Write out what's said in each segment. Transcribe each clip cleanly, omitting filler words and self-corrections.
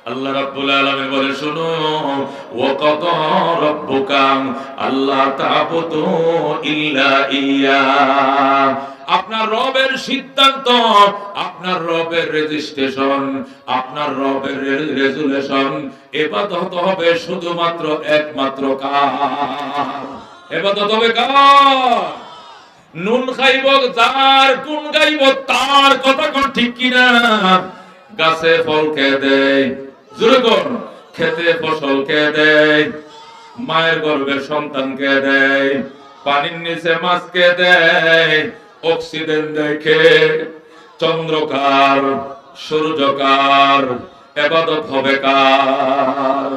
আল্লাহ রাব্বুল আলামিন বলে শোনো, ওয়া ক্বাদা রাব্বুকা আল্লা তা'বুদু ইল্লা ইয়্যা। আপনার রবের সিদ্ধান্ত, আপনার রবের রেজিস্ট্রেশন, আপনার রবের রেজুলেশন, ইবাদত হবে শুধুমাত্র একমাত্র কার? ইবাদত হবে কার? নুন খাইব যার, গুণ গাইব তার। কথা কোন ঠিক কিনা? গাছে ফল কে দেয়? জোরে কোন। খেতে ফসল কে দেয়? মায়ের গর্ভে সন্তান কে দেয়? পানির নিচে মাছ কে দেয়? অক্সিজেন দেখে। চন্দ্রকার, সূর্যকার, ইবাদত হবে কার?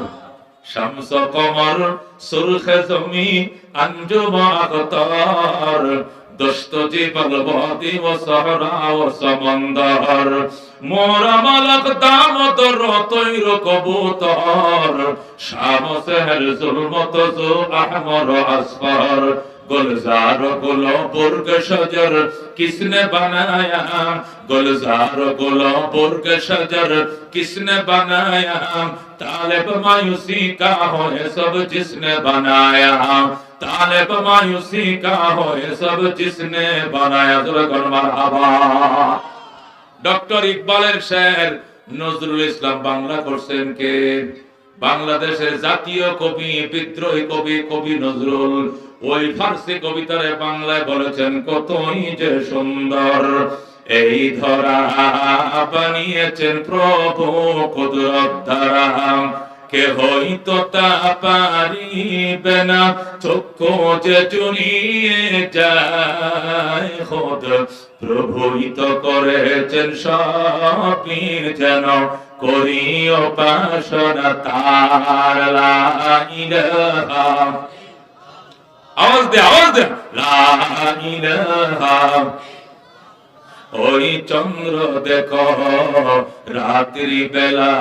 শামস কমর সুরখে জমি আঞ্জুম আখতার, দস্ত জীবল বাদি ও সহরা ও সমন্দর, মোরা মালক দামত রতৈর কবুতর, শামস হের জুলমত জু আহমর আসফর, गुलजार गुलो बुर्ग शजर किसने बनाया, गुलजार गुलो बुर्ग शजर किसने बनाया, तालिब मायूसी का हो ये सब जिसने बनाया, तालिब मायूसी का हो ये सब जिसने बनाया। मरहबा। डॉक्टर इकबालेर शेर नजरुल इस्लाम बांगला करছেন কে? বাংলাদেশের জাতীয় কবি, বিদ্রোহী কবি, কবি নজরুল। ওই ফার্সি কবিতারে বাংলায় বলেছেন, কতই যে সুন্দর এই ধরা বানিয়েছেন প্রভু কুদরত দ্বারা, কে হইতো তা পারিবে না, চক্ষু যে জুড়িয়ে যায় খোদ, প্রভুই তো করেছেন সবই যেন করি উপাসনা তার। লা ইলাহা, আওয়াজ দে, আওয়াজ দে, লা ইলাহা। ওই চন্দ্র দেখো রাত্রি বেলা,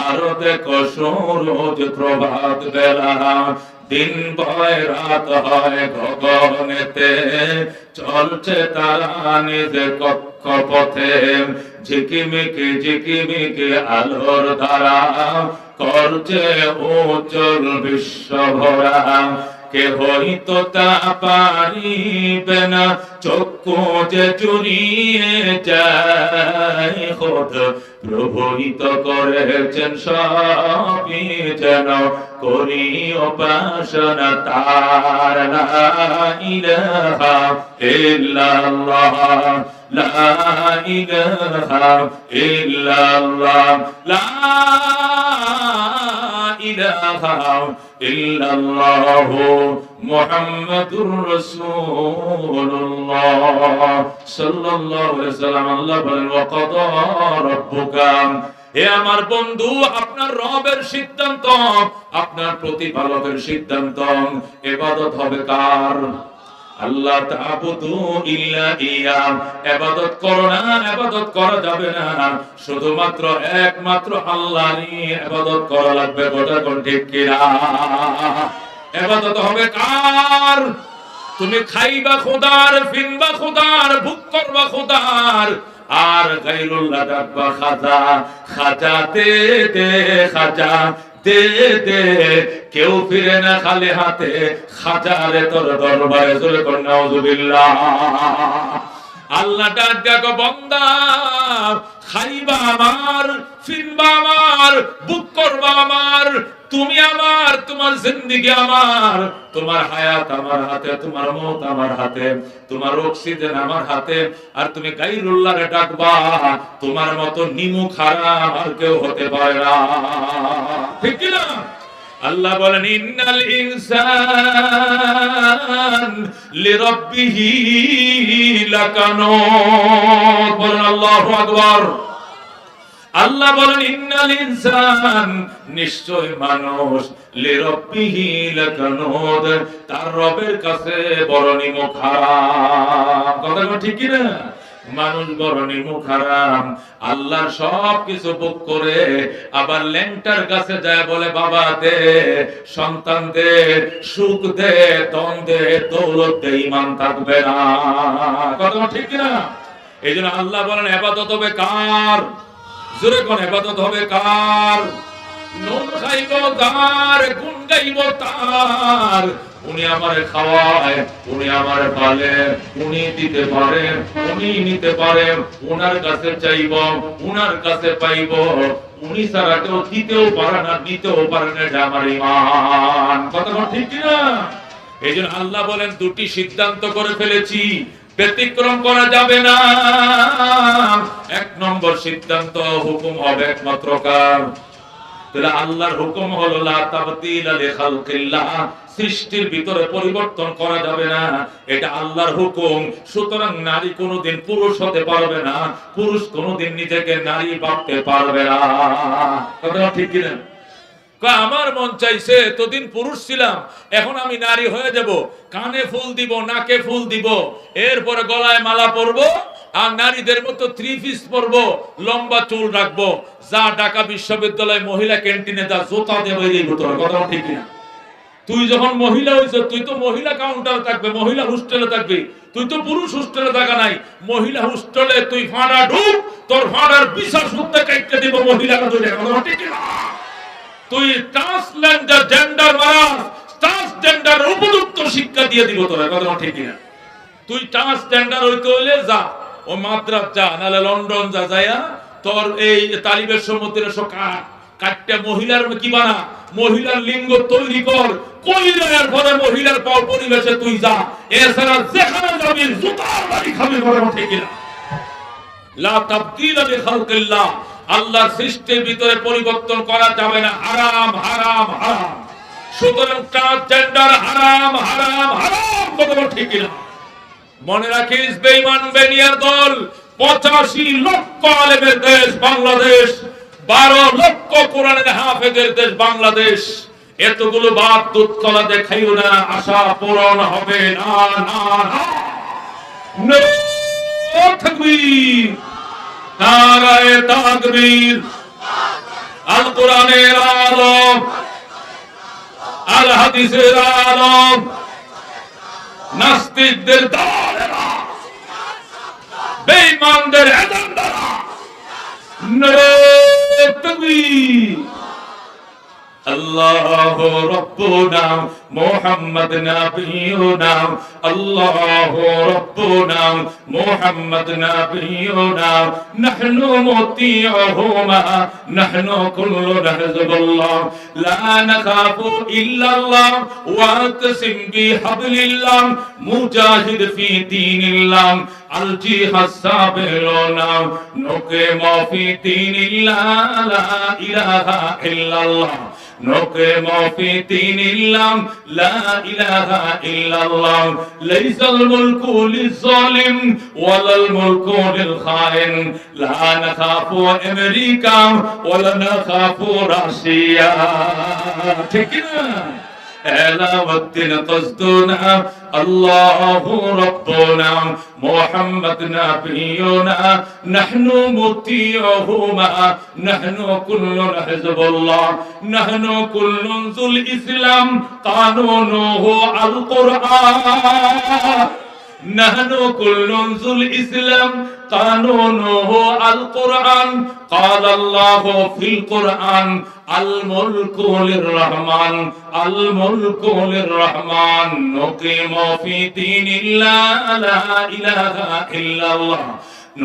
আরো দেখো সূরজ প্রভাত বেলা, দিন ভয় রাত হয় গগনেতে, চলছে তারা নিজে কক্ষপথে, ঝিকিমিকি ঝিকিমিকি আলোর ধারা, করছে উজ্জ্বল বিশ্ব ভরা, কে হইতো তা পারিবে না, চক্ষু যে জুড়িয়ে যায় খোদ, প্রভুই তো করেছেন সবই যেন করি উপাসনা তার। লা ইলাহা ইল্লাল্লাহ, লা ইলাহা ইল্লাল্লাহ, লা ইলাহা ইল্লাল্লাহ মুহাম্মাদুর রাসূলুল্লাহ সাল্লাল্লাহু আলাইহি ওয়াসাল্লাম। আল্লাহ বলেন, ওয়া ক্বাদা রাব্বুকা, হে আমার বন্ধু, আপনার রবের সিদ্ধান্ত, আপনার প্রতিপালকের সিদ্ধান্ত, ইবাদত হবে কার? আল্লাহ তা'বুদু ইল্লা ইয়্যা। ইবাদত করো না, ইবাদত করা যাবে না, শুধুমাত্র একমাত্র আল্লাহরই ইবাদত করা লাগবে। কথা কোন ঠিক কিনা? ইবাদত হবে কার? তুমি খাইবা খোদার, ফিনবা খোদার, ভোগ করবা খোদার, আর গায়রুল্লাহ ডাকবা খাজা। খাজা দে দে, খাজা দে দে, কেউ ফিরে না খালি হাতে, খাজারে তোর দরবারে। জোরে কর নাউযুবিল্লাহ। আল্লাহ ডাক দেখো, বান্দা খাইবা আমার, ফিরবা আমার, বুক করবা আমার, তুমি আমার, তোমার জিন্দেগি আমার, তোমার হায়াত আমার হাতে, তোমার মওত আমার হাতে, তোমার অক্সিজেন আমার হাতে। আর তুমি গায়রুল্লাহরে ডাকবা, তোমার মতো নিমুখ হারাম আর কেউ হতে পারে না। ঠিক কি না? আল্লাহ বলেন, ইন্নাল ইনসান লিরাব্বিহি লাকানুত। বলেন আল্লাহু আকবার। আল্লাহ বলেন, ইন্নাল ইনসান, নিশ্চয় মানুষ, লিরাব্বিহি লাকানুত, তার রবের কাছে বড় নিমুখ হারাম। কথা ঠিক কি না? মানুষ বড় নিমুখ হারাম। আল্লাহর সব কিছু ভোগ করে আবার ল্যাংটার কাছে যায় বলে, বাবা দে, সন্তান দে, সুখ দে, ধন দে, দৌলত দে, ঈমান থাকবে না। কথা ঠিক না? এই জন্য আল্লাহ বলেন, ইবাদত হবে কার? জোরে কোন ইবাদত হবে কার? নুন খাইব যার, গুণ গাইব তার। উনি আমারে খাওয়ায়, উনি আমারে পালে, উনি দিতে পারেন, উনি নিতে পারেন। উনার কাছে চাইব, উনার কাছে পাইব। উনি ছাড়া কেউ দিতেও পারে না, নিতেও পারে না। এটা আমার ঈমান। কথা ঠিক কি না? এই জন্য আল্লাহ বলেন দুটি সিদ্ধান্ত করে ফেলেছি, ব্যতিক্রম করা যাবে না। এক নম্বর সিদ্ধান্ত, হুকুম হবে একমাত্র কার? তাহলে আল্লাহর হুকুম হলো লা তাবদীলা লিখালকিল্লাহ, সৃষ্টির ভিতরে পরিবর্তন করা যাবে না, এটা আল্লাহর হুকুম। সুতরাং নারী কোনোদিন পুরুষ হতে পারবে না, পুরুষ কোনোদিন নিজেকে নারী ভাবতে পারবে না। কথা ঠিক কি না? আমার মন চাইছে এতদিন পুরুষ ছিলাম, এখন আমি নারী হয়ে যাব, কানে ফুল দিব, নাকে ফুল দিব, এরপরে গলায় মালা পরবো, আর নারীদের মতো 3 পিস পরবো, লম্বা চুল রাখবো, যা ঢাকা বিশ্ববিদ্যালয় মহিলা ক্যান্টিনে যা জোতা দেবে এই ভিতরে। কথা ঠিক না? তুই যখন মহিলা হইছ, তুই তো মহিলা কাউন্টারে থাকবে, মহিলা হোস্টেলে থাকবি। তুই তো পুরুষ হোস্টেলে থাকা নাই, মহিলা হোস্টেলে তুই ফাঁড়া ঢুক, তোর ফাঁড়ার বিশাল সূত্রে কাটতে দিব মহিলারা ধরে। কথা ঠিক না? তুই ট্রান্সজেন্ডার জেন্ডার মারাস, ট্রান্সজেন্ডার উপযুক্ত শিক্ষা দিয়ে দিব তোরা। কথা ঠিক না? তুই ট্রান্সজেন্ডার হইতে হইলে যা, ও মাদ্রাজ যা, নালে লন্ডন যা, যায়া তোর এই তালিবের সমুদ্রে কাটটা মহিলার কি বানা, মহিলার লিঙ্গ তৈরি কর, কইরার পরে মহিলার পরিবেশে তুই যা। এছাড়া যেখানে যাবি জুতার বাড়ি খাবি। কথা ঠিক না? লা তাবদীলা লিখালকিল্লাহ, আল্লাহর সৃষ্টির ভিতরে পরিবর্তন করা যাবে না। হারাম, হারাম, হারাম। সুতরাং ট্রান্সজেন্ডার হারাম, হারাম, হারাম। কথা ঠিক না? মনে রাখিস, বেঈমান বেনিয়ার দল, 85 লক্ষ আলেমের দেশ বাংলাদেশ, 12 লক্ষ কোরআনের হাফেজের দেশ বাংলাদেশ। এতগুলো বাপ দুধ কলা দেখাইও না, আশা পূরণ হবে না, না, না। নারায়ে তাকবীর, নারায়ে তাকবীর। আল কোরআনের আলো, আল হাদিসের আলো, নাস্তিকদের দলেরা, বেঈমানদের এজেন্ডারা। নারায়ে তাকবীর। আল্লাহু রাব্বুনা মুহাম্মদ নাবিয়ুনা, আল্লাহু রাব্বুনা মুহাম্মদ নাবিয়ুনা, নাহনু মুতিউহুমা, নাহনু কুল্লুনা হিজবুল্লাহ, লা নাখাফু ইল্লাল্লাহ, ওয়াতাসিম বিহাবলিল্লাহ, মুজাহিদ ফি দীনিল্লাহ, আল জিহাদ সাবিলুনা, নুকিমু ফি দীনিল্লাহ, লা ইলাহা ইল্লাল্লাহ, নুকিমু ফি দীনিল্লাহ, লা ইলাহা ইল্লাল্লাহ, লাইসাল মুলকু লিয-যালিম ওয়ালাল মুলকু লিল-খাইন, লা নাখাফু আমেরিকা ওয়ালা নাখাফু রাশিয়া। ঠিক না? এলাওয়াদ্দিন কসদুনা, আল্লাহু রাব্বুনা মুহাম্মদ নাবিয়ুনা, নাহনু মুতিউহুমা, নাহনু কুল্লুনা হিজবুল্লাহ, নাহনু কুল্লুন যুল ইসলাম, কানুনুহু আল কুরআন, নাহনু কুল্লুন যুল ইসলাম, কানুনুহু আল কুরআন। قال الله في القرآن الملك للرحمن، الملك للرحمن، نقيم في دين الله، لا إله إلا الله،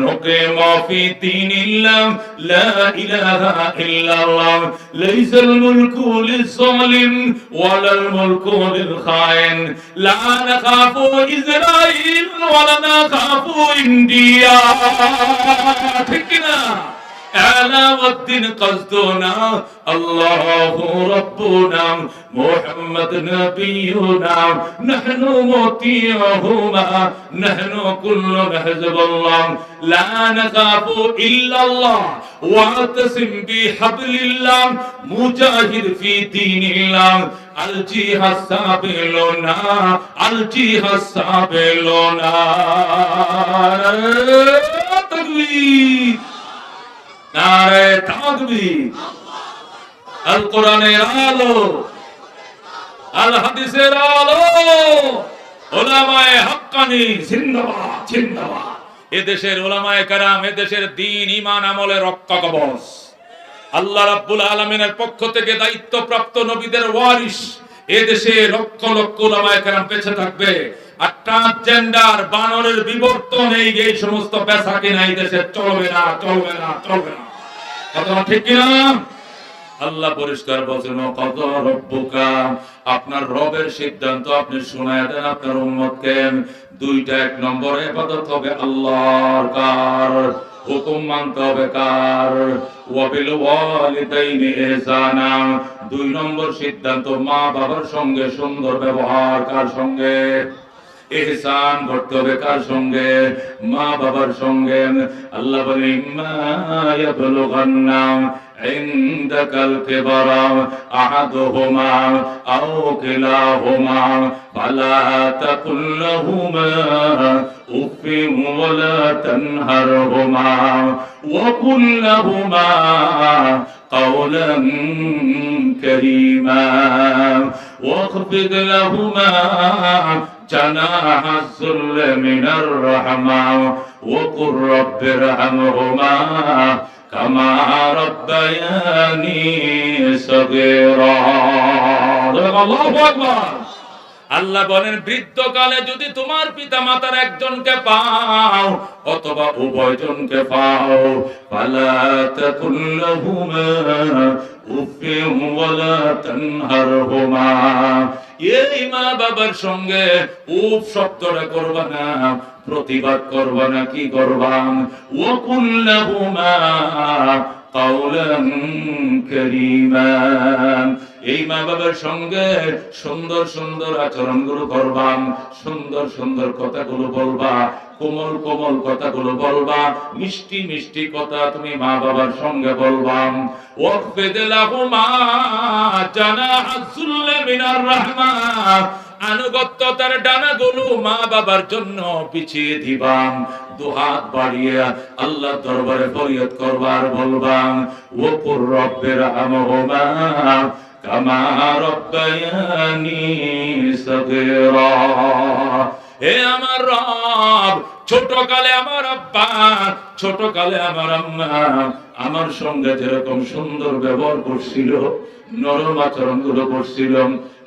نقيم في دين الله، لا إله إلا الله، ليس الملك للظالم ولا الملك للخائن، لا نخاف إسرائيل ولا نخاف إنديا. ঠিক না? এলাওয়াদ্দিন কসদুনা, আল্লাহু রাব্বুনা মুহাম্মদ নাবিয়ুনা, নাহনু মুতিউহুমা, নাহনু কুল্লুনা হিজবুল্লাহ, লা নাখাফু ইল্লাল্লাহ, ওয়াতাসিম বিহাবলিল্লাহ, মুজাহিদ ফি দীনিল্লাহ, আল জিহাদ সাবিলুনা, আল জিহাদ সাবিলুনা। তাকবীর, নারায়ে তাকবীর। আল কোরআনের আলো, আল হাদিসের আলো, উলামায়ে হাক্কানি জিন্দাবাদ, জিন্দাবাদ। এদেশের উলামায়ে কেরাম, এদেশের দ্বীন ঈমান আমলের রক্ষা কবচ। আল্লাহ রাব্বুল আলামিনের পক্ষ থেকে দায়িত্বপ্রাপ্ত নবীদের ওয়ারিস এদেশে লক্ষ লক্ষ উলামায়ে কেরাম বেঁচে থাকবে। আর ট্রান্সজেন্ডার বানরের বিবর্তন এই সমস্ত পেশা কিনা এই দেশে চলবে না, চলবে না, চলবে না। কথা ঠিক কিনা? আল্লাহ পরিষ্কার বলেন, কত রব্বুকা, আপনার রবের সিদ্ধান্ত আপনি শোনায় দেন আপনার উম্মতকে। দুইটা, এক নম্বরে ইবাদত হবে আল্লাহর, কার হুকুম মানতে হবে, কার ওয়াবিল ওয়ালিদাইনি ইহসানা। দুই নম্বর সিদ্ধান্ত, মা বাবার সঙ্গে সুন্দর ব্যবহার, কার সঙ্গে? ইহসান করতে হবে, কার সঙ্গে? মা বাবার সঙ্গে। আল্লাহ বলেন, ইম্মা ইয়াবলুগান্না عندك الكبر أحدهما أو كلاهما فلا تقل لهما أف ولا تنهرهما وقل لهما قولا كريما واخفض لهما جناح الذل من الرحمة وقل رب ارحمهما কামা রাব্বায়ানি সগীরা। আল্লাহু আকবার। আল্লাহ বলেন, বৃদ্ধকালে যদি তোমার পিতা মাতার একজনকে পাও অথবা উভয়জনকে পাও, ফালা তাকুল লাহুমা উফিন ওয়ালা তানহারহুমা, এই মা বাবার সঙ্গে উফ শব্দটা করবা না, প্রতিবাদ করবা না, কি করবা? ওয়াকুল লাহুমা কাওলান কারীমা, এই মা বাবার সঙ্গে সুন্দর সুন্দর আচরণগুলো করবা, সুন্দর সুন্দর কথাগুলো বলবা, কোমল কোমল কথাগুলো বলবা, মিষ্টি মিষ্টি কথা তুমি মা বাবার সঙ্গে বলবা। ওয়াকফিদ লাহুমা জানাহাজ যুল্লি মিনার রাহমা, আনুগত্যতার ডানাগুলো মা বাবার জন্য পিছিয়ে দিবা। দুহাত বাড়িয়ে আল্লাহর দরবারে ফরিয়াদ করবার বলবা, ওয়াকুর রব্বির রহমহুমা কামা রাব্বায়ানি সগীরা। হে আমার রব, ছোটকালে আমার আব্বা, ছোটকালে আমার আম্মা আমার সঙ্গে যেরকম সুন্দর ব্যবহার করছিল, নরম আচরণ গুলো করছিল,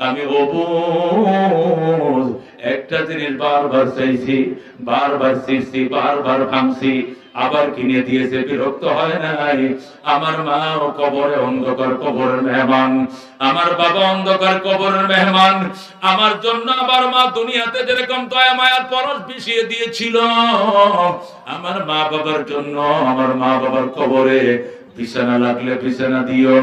আমি অবুঝ একটা জিনিস বারবার চাইছি, বারবার চাইছি, বারবার ভাঙছি, আবার কিনে দিয়েছে, বিরক্ত হয় নাই। আমার মা কবরে অন্ধকার কবরের মেহমান, আমার বাবা অন্ধকার কবরের মেহমান। আমার জন্য আমার মা দুনিয়াতে যেরকম দয়া মায়ার পরশ বিছিয়ে দিয়েছিল, আমার মা বাবার জন্য আমার মা বাবার কবরে বিছানা লাগলে বিছানা দিও,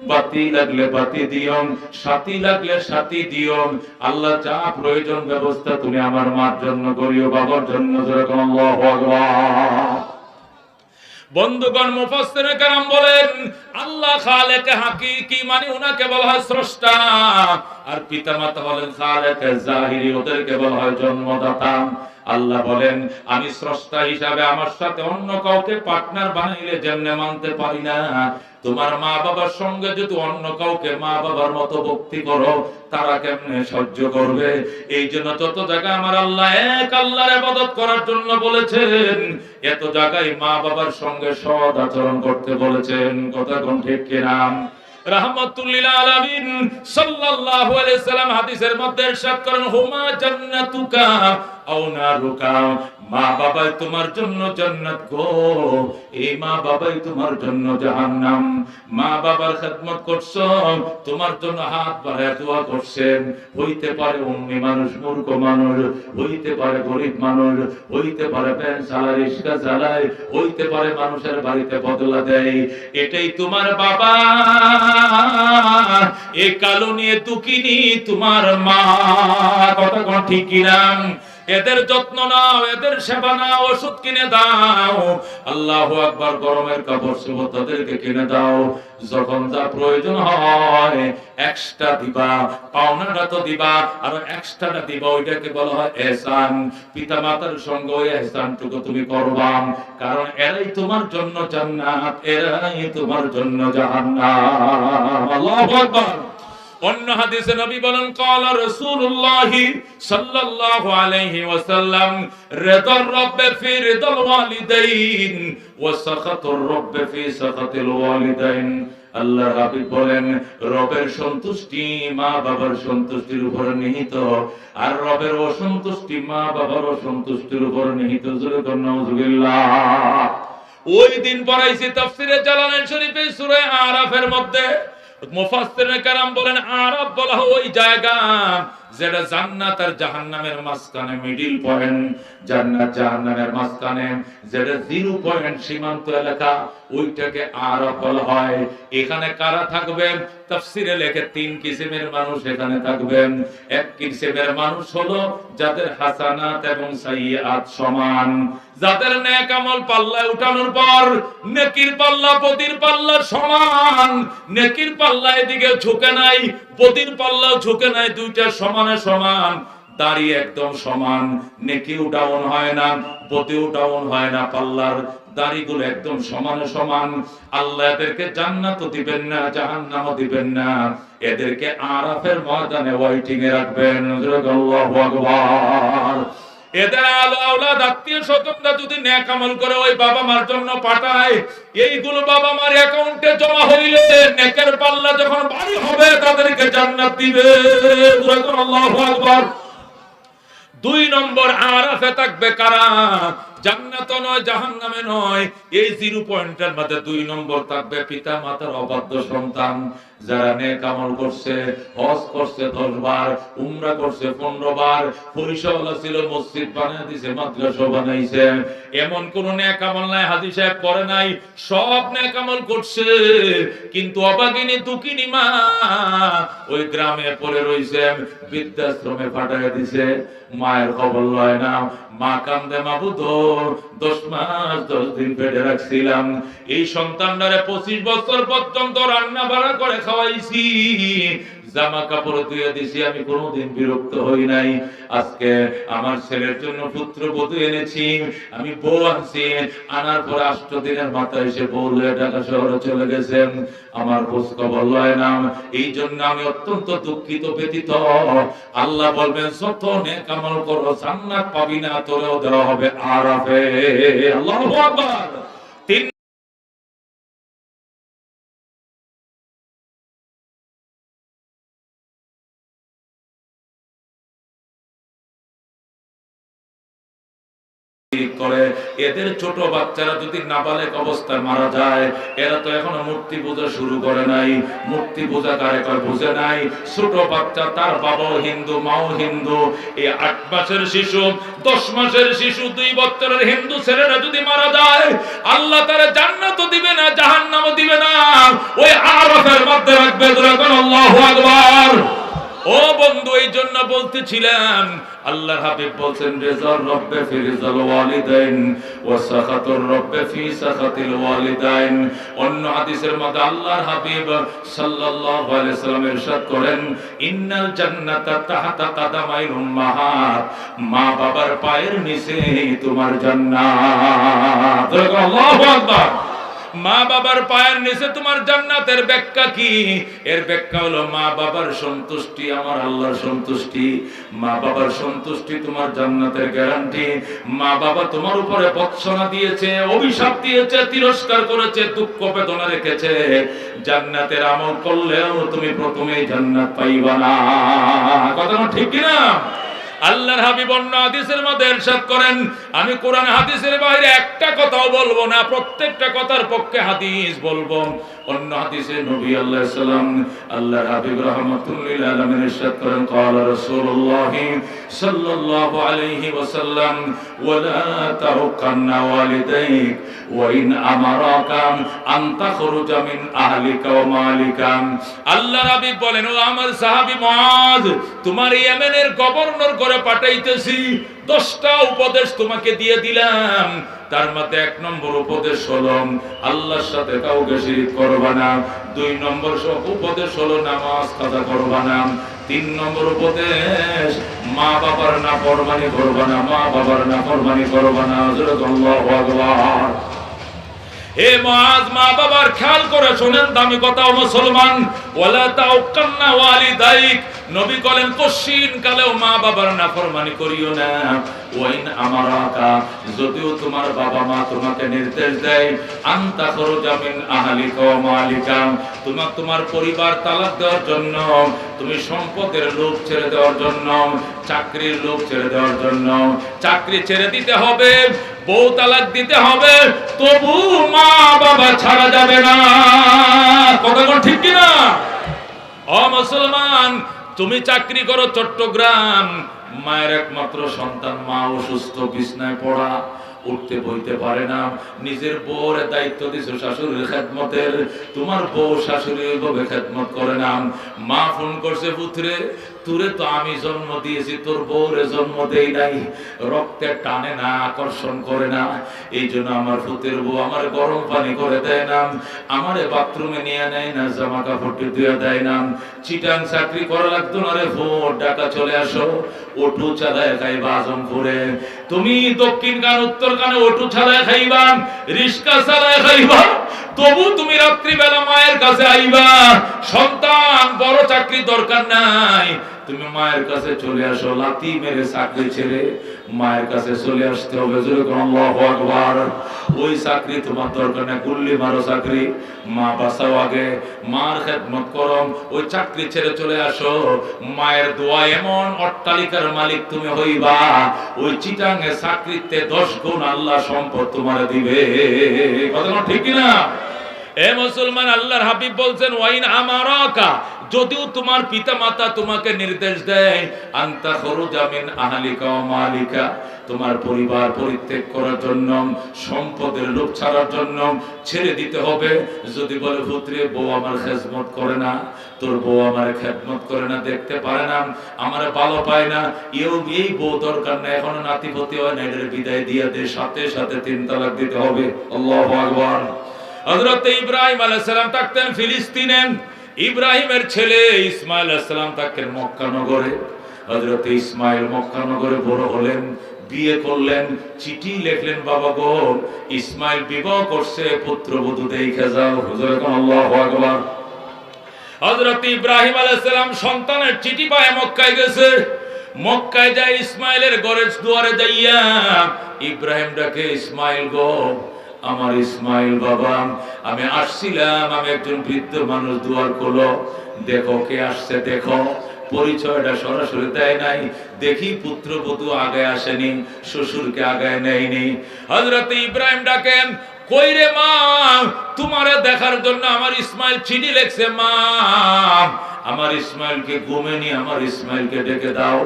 বাতি লাগলে বাতি দিও, সাথী লাগলে সাথী দিও। আল্লাহ যা প্রয়োজন ব্যবস্থা তুমি আমার মার জন্য করিও, বাবার জন্য। যেরকম আল্লাহু আকবার। বন্ধুগণ, মুফাসসিরে কেরাম বলেন, আল্লাহ খালেক হাকিকি, মানে উনাকে বলা হয় স্রষ্টা, আর পিতামাতা বলেন খালেক জাহিরি, ওদেরকে বলা হয় জন্মদাতা। আল্লাহ বলেন, আমি স্রষ্টা হিসাবে আমার সাথে অন্য কাউকে পার্টনার বানাইলে যেমনে মানতে পারি না, তোমার মা বাবার সঙ্গে যদি অন্য কাউকে মা বাবার মতো ভক্তি করো, তারা কেমনে সহ্য করবে? এই জন্য যত জায়গায় আমার আল্লাহ এক আল্লাহর ইবাদত করার জন্য বলেছেন, এত জায়গায় মা বাবার সঙ্গে সৎ আচরণ করতে বলেছেন। কথা কোন ঠিক কিনা? রাহমাতুল লিল আলামিন সাল্লাল্লাহু আলাইহি সাল্লাম হাদিসের মধ্যে ইরশাদ করেন, হুমা জান্নাতুকা আও নারুকা, মা বাবাই তোমার জন্য জান্নাত গো, এই মা বাবাই তোমার জন্য জাহান্নাম। মা বাবার খেদমত করছো, তোমার জন্য হাত বাড়ায় দোয়া করছেন। হইতে পারে উম্মি মানুষ, মূর্খ মানুষ, হইতে পারে গরিব মানুষ, হইতে পারে ভ্যান চালায়, রিক্সা চালায়, হইতে পারে মানুষের বাড়িতে বদলা দেয়, এটাই তোমার বাবা। এ কালো নিয়ে দুঃখিনী তোমার মা। কথা কোন ঠিক কিনা? এদের যত্ন নাও, এদের সেবা নাও, ওষুধ কিনে দাও। আল্লাহু আকবার। গরমের কাপড় চোপড় তাদেরকে কিনে দাও। যখন যা প্রয়োজন হয় এক্সট্রা দিবা, পাওনাটা তো দিবা, আর এক্সট্রাটা দিবা, ওইটাকে বলা হয় ইহসান। পিতা মাতার সঙ্গে ওই ইহসানটুকু তুমি করবা, কারণ এরাই তোমার জন্য জান্নাত, এরাই তোমার জন্য জাহান্নাম। আল্লাহু আকবার। অন্য হাদিসে নবী বলেন ক্বালা রাসূলুল্লাহ সাল্লাল্লাহু আলাইহি ওয়াসাল্লাম রিদার রাব্বি ফি রিদাল ওয়ালিদাইন ওয়া সাখাতুর রাব্বি ফি সাখাতিল ওয়ালিদাইন। আল্লাহর হাবিব বলেন রবের সন্তুষ্টি মা বাবার সন্তুষ্টির উপর নিহিত, আর রবের অসন্তুষ্টি মা বাবার অসন্তুষ্টির উপর নিহিত। জোরে বলুন নাউযুবিল্লাহ। ওই দিন পড়াইছি তাফসীরে জালালাইন শরীফে সূরা আরাফের মধ্যে মুফাসসিরিনে কেরাম বলেন আরাফ বলা হয় ওই জায়গা যেটা জান্নাত আর জাহান্নামের মাঝখানে মিডল পয়েন্ট, জান্নাত জাহান্নামের মাঝখানে যেটা 0 পয়েন্ট সীমান্ত এলাকা, ওইটাকে আরাফ বলা হয়। এখানে কারা থাকবেন? তাফসীরে লেখে 3 কিসিমের মানুষ এখানে থাকবেন। এক কিসিমের মানুষ হলো যাদের হাসানাত এবং সাইয়্যাত সমান, যাদের নেক আমল পাল্লায় উঠানোর পর নেকির পাল্লা বদির পাল্লা সমান, নেকির পাল্লা এদিকে ঝুঁকে নাই, বদির পাল্লা ঝুঁকে নাই, দুইটা সমানে সমান। দাড়ি একদম সমান, নেকিও ডাউন হয় না, বদিও ডাউন হয় না, পাল্লার দাড়িগুলো একদম সমানে সমান। আল্লাহ এদেরকে জান্নাতও দিবেন না, জাহান্নামও দিবেন না, এদেরকে আরাফের ময়দানে ওয়েটিং এ রাখবেন। আল্লাহু আকবার। এদের আওলাদ আত্মীয় স্বজনরা যদি নেক আমল করে ওই বাবা মার জন্য পাঠায়, এইগুলো বাবা মার অ্যাকাউন্টে জমা হইলে নেকের পাল্লা যখন ভারী হবে তাদেরকে জান্নাত দিবে। আল্লাহু আকবার। 2 নম্বর আরাফে থাকবে কারা? জান্নাত নয় জাহান্নামে নয়, এই 0 পয়েন্টের মধ্যে 2 নম্বর থাকবে পিতা মাতার অবাধ্য সন্তান, যারা নেক আমল করছে, হজ করছে 10 বার, উমরা করছে 15 বার, পরিষেবা ছিল, মসজিদ বানিয়ে দিয়েছে, মাদ্রাসা বানাইছে, এমন কোন নেক আমল নাই হাজী সাহেব করে নাই, সব নেক আমল করছে, কিন্তু অভাগিনী দুঃখিনী মা ওই গ্রামে পড়ে রইছে, বৃদ্ধাশ্রমে পাঠিয়ে দিছে, মায়ের খবর লয় না, মা কান্দে মাবুদ 10 মাস 10 দিন পেটে রাখছিলাম, এই সন্তানটারে 25 বছর পর্যন্ত রান্না বাড়া করে খাওয়াইছি, জামা কাপড় ধুয়ে দিছি, আমি কোনোদিন বিরক্ত হই নাই। আজকে আমার ছেলের জন্য পুত্র বধূ এনেছি, আমি বউ আনছি, আনার পর 8 দিনের মাথায় এসে বউ লয়ে ঢাকা শহরে চলে গেছেন, আমার খোঁজ খবর লয় না, এই জন্য আমি অত্যন্ত দুঃখিত ব্যথিত। আল্লাহ বলবেন যত নেক আমল করো জান্নাত পাবি না, তোরেও দেওয়া হবে আরাফে। আল্লাহু আকবার। করে এদের ছোট বাচ্চারা যদি নাবালেক অবস্থায় মারা যায়, এরা তো এখনো মূর্তি পূজা শুরু করে নাই, মূর্তি পূজা কারেকর বুঝে নাই, ছোট বাচ্চা, তার বাবাও হিন্দু মাও হিন্দু, এই 8 মাসের শিশু 10 মাসের শিশু 2 বছরের হিন্দু ছেলেরা যদি মারা যায়, আল্লাহ তারা জান্নাতও দিবে না জাহান্নামও দিবে না, ওই আরাফের মধ্যে রাখবে। আল্লাহু আকবার। ও বন্ধু, এই জন্য বলতেছিলাম আল্লাহর হাবিব বলছেন রিজার রব্বে ফি রিজাল ওয়ালিদাইন ওয়া সাখাতুর রব্বে ফি সাখাতিল ওয়ালিদাইন। অন্য হাদিসের মধ্যে আল্লাহর হাবিব সাল্লাল্লাহু আলাইহি সাল্লাম ইরশাদ করেন ইন্নাল জান্নাতা তাহতা কাদামাইল উম্মাহাত, মা বাবার পায়ের নিচে তোমার জান্নাত। আল্লাহু আকবার। মা বাবার পায়ের নিচে তোমার জান্নাতের ব্যাখ্যা কি? এর ব্যাখ্যা হলো মা বাবার সন্তুষ্টি আমার আল্লাহর সন্তুষ্টি, মা বাবার সন্তুষ্টি তোমার জান্নাতের গ্যারান্টি। মা বাবা তোমার উপরে ভৎসনা দিয়েছে, অভিশাপ দিয়েছে, তিরস্কার করেছে, দুঃখ বেদনা রেখেছে, জান্নাতের আমল করলেও তুমি প্রথমেই জান্নাত পাইবা না। কথা ঠিক কি না? আল্লাহর হাবিব অন্য হাদিসের মধ্যে ইরশাদ করেন আমি কোরআন হাদিসের বাইরে একটা কথাও বলবো না, প্রত্যেকটা কথার পক্ষে হাদিস বলবো। অন্য হাদিসে নবী আলাইহিস সালাম আল্লাহর হাবিব রাহমাতুল লিল আলামিন ইরশাদ করেন ক্বালা রাসূলুল্লাহ সাল্লাল্লাহু আলাইহি ওয়াসাল্লাম ওয়ালা তারুকান্না ওয়ালিদাইক ওয়া ইন আমারাকা আন তাখরুজা মিন আহলিকা ওয়া মালিকা। আল্লাহর হাবিব বলেন ও আমার সাহাবী মুআজ, তোমার ইয়েমেনের গভর্নর করে পাঠাইতেছি, 10টা উপদেশ তোমাকে দিয়ে দিলাম, তার মধ্যে 1 নম্বর উপদেশ হলো আল্লাহর সাথে কাউকে শিরক করবা না, 2 নম্বর উপদেশ হলো নামাজ কাজা করবা না, 3 নম্বর উপদেশ মা বাবার নাফরমানি করবা না, মা বাবার নাফরমানি করবা না। আল্লাহু আকবার। হে মুআজ, মা বাবার খেয়াল করে শুনেন, দামি কথা মুসলমান, ওয়ালা তাউকান্না ওয়ালিদাইক, নবী বলেন কশিন কালেও মা বাবার নাফরমানি করিও না। ওয়াইন আমারাকা, যদিও তোমার বাবা মা তোমাকে নির্দেশ দেয় আনতা খরুজা মিন আহলিকা ওয়া মালিকা, তোমার পরিবার তালাক দেওয়ার জন্য, তুমি সম্পদের লোভ ছেড়ে দেওয়ার জন্য, চাকরির লোভ ছেড়ে দেওয়ার জন্য, চাকরি ছেড়ে দিতে হবে, বউ তালাক দিতে হবে, তবু মা বাবা ছাড়া যাবে না। কথা কোন ঠিক কিনা? ও মুসলমান, তুমি চাকরি করো চট্টগ্রাম, মায়ের একমাত্র সন্তান, মা অসুস্থ, বিছনায় পড়া, উঠতে বইতে পারে না, নিজের বউর দায়িত্ব দিছো শাশুড়ির খেদমতের, তোমার বউ শাশুড়ির ভাবে খেদমত করে না। মা ফোন করছে, পুত্রে তোরে তো আমি জন্ম দিয়েছি, তোর বউরে জন্ম দেই নাই, রক্তের টানে না, আকর্ষণ করে না, এই জন্য আমার পুত্রের বউ আমার গরম পানি করে দেয় না, আমারে বাথরুমে নিয়ে নেয় না, জামা কাপড় ধুয়ে দেয় না। চিটাং চাকরি করা লাগতো না রে, ভোট ঢাকা চলে আসো, ওটু চালায় খাইবা আজমপুরে, তুমি দক্ষিণ কান উত্তর কানে ওটু চালায় খাইবা, রিস্কা চালায় খাইবা, তবু তুমি রাত্রিবেলা মায়ের কাছে আইবা। সন্তান বড় চাকরি দরকার নাই, তুমি মায়ের কাছে চলে আসো, লাথি মেরে চাকরি ছেড়ে মায়ের কাছে চলে আসতে হবে। আল্লাহু আকবার। ওই চাকরি তোমার দরকার না, গুল্লি মারো চাকরি, মা বাঁচাও আগে, মার খেদমত করো, ওই চাকরি ছেড়ে চলে আসো, মায়ের দোয়া এমন অট্টালিকার মালিক তুমি হইবা, ওই চিটাঙ্গে চাকরিতে 10 গুণ আল্লাহ সম্পদ তোমার দিবে। কথা ঠিক কিনা? এ মুসলমান, আল্লাহর হাবিব বলছেন ওয়াইন আমারাকা, যদিও তোমার পিতা মাতা তোমাকে নির্দেশ দেয় আনতা খরুজা মিন আহলিকা ওয়া মালিকা, তোমার পরিবার পরিত্যাগ করার জন্য, সম্পদের লোভ ছাড়ার জন্য ছেড়ে দিতে হবে। যদি বলে পুত্রে বউ আমার খেদমত করে না, তোর বউ আমার খেদমত করে না, দেখতে পারে না, আমার ভালো পায় না, এই বউ দরকার না, এখনো নাতিপতি হয় না, এদের বিদায় দিয়ে দে, সাথে সাথে 3 তালাক দিতে হবে। আল্লাহু আকবার। হযরত ইব্রাহিম আলাইহিস সালাম থাকতেন ফিলিস্তিনে, ইব্রাহিমের ছেলে ইসমাইল আলাইহিস সালাম থাকতেন মক্কা নগরে। হযরত ইসমাইল মক্কা নগরে বড় হলেন, বিয়ে করলেন, চিঠি লিখলেন, বাবা গো ইসমাইল বিবাহ করছে, পুত্রবধূ দেখে যাও। হুজুর আল্লাহু আকবার। হযরত ইব্রাহিম আলাইহিস সালাম সন্তানের চিঠি পায় মক্কায় গেছে, মক্কায় যায় ইসমাইলের ঘরের দুয়ারে যাইয়া ইব্রাহিম ডাকে, ইসমাইল গো, আমার ইসমাইল বাবা, আমি আসছিলাম, আমি একজন বৃদ্ধ মানুষ, দুয়ার খোলো, দেখো কে আসছে, দেখো। পরিচয়টা সরাসরি দেয় নাই, দেখি পুত্রবধূ আগে আসেনি, শ্বশুরকে আগে নেয়নি। হযরত ইব্রাহিম ডাকেন, কই রে মা, তোমারে দেখার জন্য আমার ইসমাইল চিঠি লিখছে, মা আমার ইসমাইলকে ঘুমে নি, আমার ইসমাইলকে ডেকে দাও,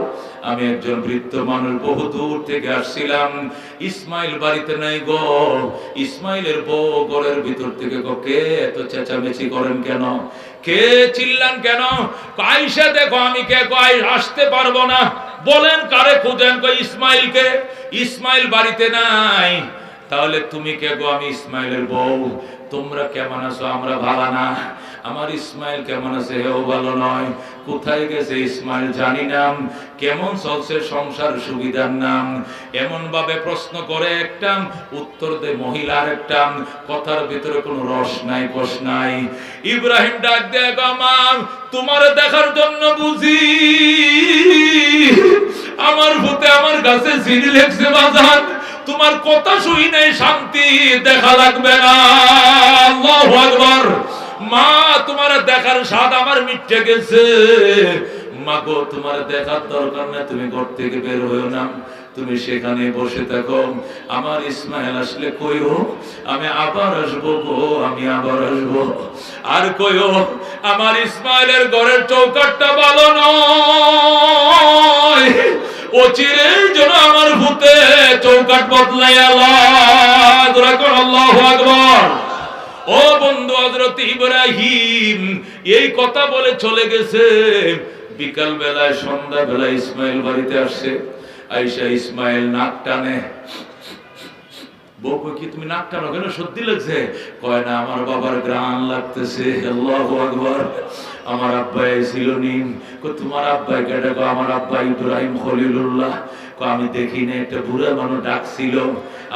আমি একজন বৃদ্ধ মানুষ, বহু দূর থেকে আসছিলাম, ইসমাইল বাড়িতে নাই গো। ইসমাইলের বউ ঘরের ভিতর থেকে, কে এত চেঁচামেচি করেন কেন, কে চিল্লান কেন? আয়েশা দেখো আমি কে, আসতে পারবো না, বলেন কারে খুঁজেন? ইসমাইলকে। ইসমাইল বাড়িতে নাই। তাহলে তুমি কে গো? আমি ইসমাইলের বউ। তোমরা কেমন আছো? আমরা ভালো না। আমার ইসমাইল কেমন আছে? হেও ভালো নয়। কোথায় গেছে ইসমাইল জানি না। কেমন চলছে সংসার, সুবিধার নাম? এমন ভাবে প্রশ্ন করে, একটা উত্তর দে মহিলার, একটা কথার ভিতরে কোনো রস নাই, কষ নাই। ইব্রাহিম ডাক দেয়, আমার তোমার দেখার জন্য বুঝি আমার ভূতে আমার কাছে চিঠি লিখছে, বাজান তোমার কথা শুই নাই, শান্তি দেখা লাগবে না। আল্লাহু আকবার। মা তোমার দেখার স্বাদ আমার মিটে গেছে। মা গো, তোমার দেখার দরকার না, তুমি ঘর থেকে বের হইও না, তুমি সেখানে বসে থাকো। আমার ইসমাইল আসলে কইও আমি আবার আসবো গো, আমি আবার আসবো। আর কইও আমার ইসমাইলের ঘরের চৌকাটটা ভালো নয়, ও চিরের জন্য আমার ভূতে চৌকাট বদলাই। আল্লাহু আকবার। ও বন্ধু, হযরত ইব্রাহিম এই কথা বলে চলে গেছে। বিকাল বেলায়, সন্ধ্যা বেলায় ইসমাইল বাড়িতে আসে। আয়েশা ইসমাইল নাক টানে, বউ কই কি তুমি নাক টানো কেন, সর্দি লাগছে? কয় না, আমার বাবার গ্রান লাগতেছে। আল্লাহু আকবার। আমার আব্বা ছিল নি। তোমার আব্বা কেটে? আমার আব্বা ইব্রাহিম খলিলুল্লাহ। আমি দেখি না, একটা বুড়া মানুষ ডাকছিল,